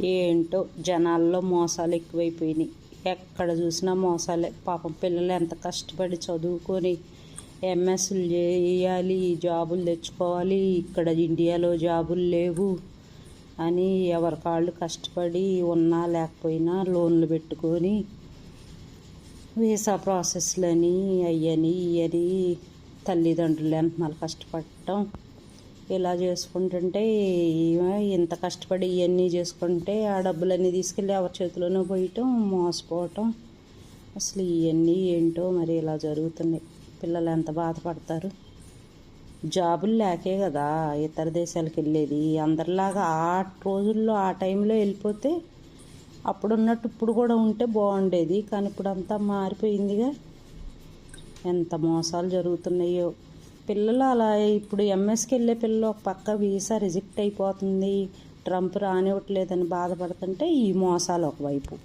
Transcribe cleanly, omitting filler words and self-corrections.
ఏంటో జనాల్లో మోసాలు ఎక్కువైపోయినాయి. ఎక్కడ చూసినా మోసాలే. పాపం పిల్లలు ఎంత కష్టపడి చదువుకొని ఎంఎస్లు చేయాలి, జాబులు తెచ్చుకోవాలి, ఇక్కడ ఇండియాలో జాబులు లేవు అని ఎవరి కాళ్ళు కష్టపడి ఉన్నా లేకపోయినా లోన్లు పెట్టుకొని వీసా ప్రాసెస్లని అయ్యని ఇయ్యని తల్లిదండ్రులు ఎంతనాలు కష్టపడటం ఇలా చేసుకుంటుంటే ఇంత కష్టపడి ఇవన్నీ చేసుకుంటే ఆ డబ్బులన్నీ తీసుకెళ్ళి ఎవరి చేతిలోనూ పోయటం, మోసపోవటం. అసలు ఇవన్నీ ఏంటో మరి ఇలా జరుగుతున్నాయి. పిల్లలు ఎంత బాధపడతారు. జాబులు లేకే కదా ఇతర దేశాలకు వెళ్ళేది. అందరిలాగా ఆ రోజుల్లో ఆ టైంలో వెళ్ళిపోతే అప్పుడున్నట్టు ఇప్పుడు కూడా ఉంటే బాగుండేది. కానీ ఇప్పుడు అంతా మారిపోయిందిగా. ఎంత మోసాలు జరుగుతున్నాయో. పిల్లలు అలా ఇప్పుడు ఎంఎస్కి వెళ్ళే పిల్లలు ఒక పక్క వీసా రిజెక్ట్ అయిపోతుంది, ట్రంప్ రానివ్వట్లేదని బాధపడుతుంటే ఈ మోసాలు ఒకవైపు.